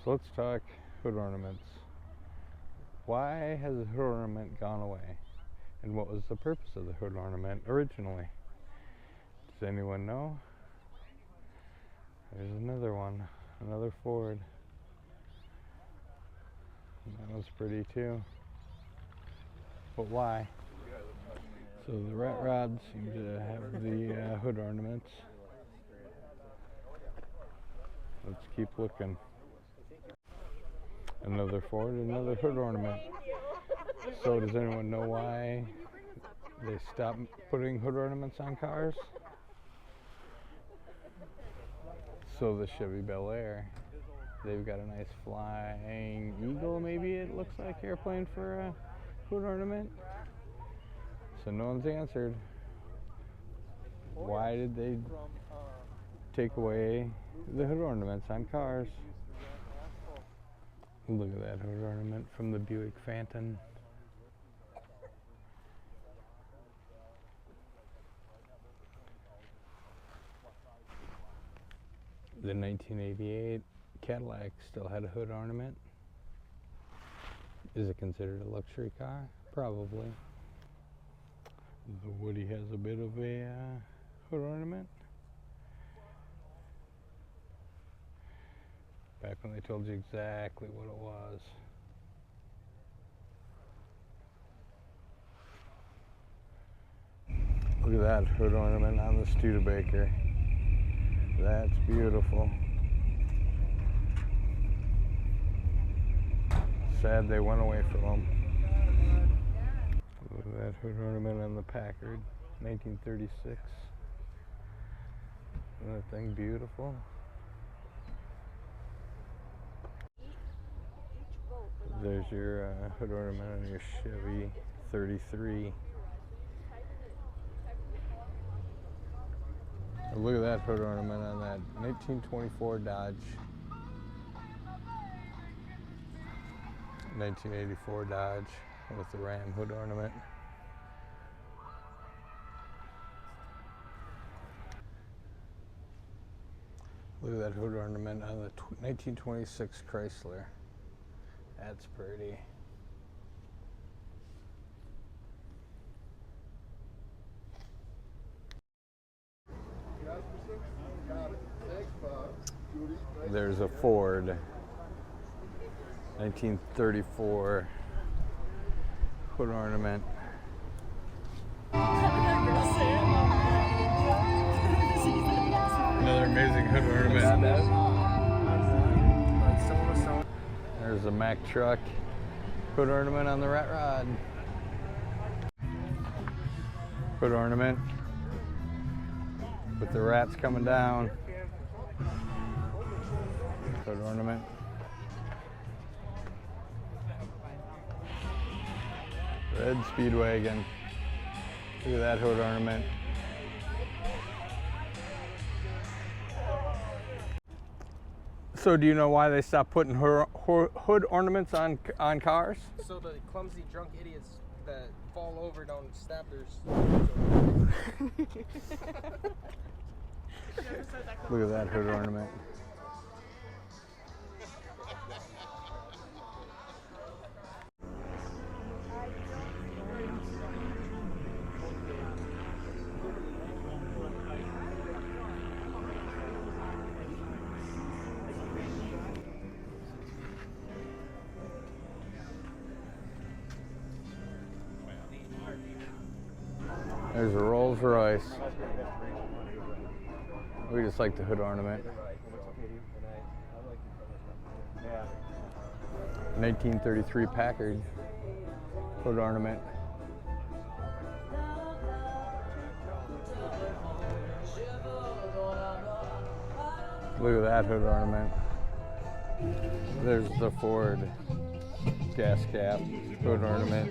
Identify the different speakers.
Speaker 1: So let's talk hood ornaments. Why has the hood ornament gone away? And what was the purpose of the hood ornament originally? Does anyone know? There's another one, another Ford. That was pretty too. But why? So the rat rods seem to have the hood ornaments. Let's keep looking. Another Ford, another hood ornament. So does anyone know why they stopped putting hood ornaments on cars? So the Chevy Bel Air, they've got a nice flying eagle, maybe it looks like airplane for a hood ornament. So no one's answered. Why did they take away the hood ornaments on cars? Look at that hood ornament from the Buick Phantom. The 1988 Cadillac still had a hood ornament. Is it considered a luxury car? Probably. The Woody has a bit of a hood ornament. Back when they told you exactly what it was. Look at that hood ornament on the Studebaker. That's beautiful. Sad they went away from them. Look at that hood ornament on the Packard, 1936. Isn't that thing beautiful? There's your hood ornament on your Chevy 33. And look at that hood ornament on that 1924 Dodge. 1984 Dodge with the Ram hood ornament. Look at that hood ornament on the 1926 Chrysler. That's pretty. There's a Ford 1934 hood ornament. Another amazing hood ornament. There's a Mack truck hood ornament on the rat rod. Hood ornament with the rats coming down. Hood ornament. Red Speedwagon. Look at that hood ornament. So do you know why they stopped putting hood ornaments on cars?
Speaker 2: So the clumsy drunk idiots that fall over don't stab their...
Speaker 1: Look at that hood ornament. There's a Rolls Royce. We just like the hood ornament. 1933 Packard hood ornament. Look at that hood ornament. There's the Ford gas cap hood ornament.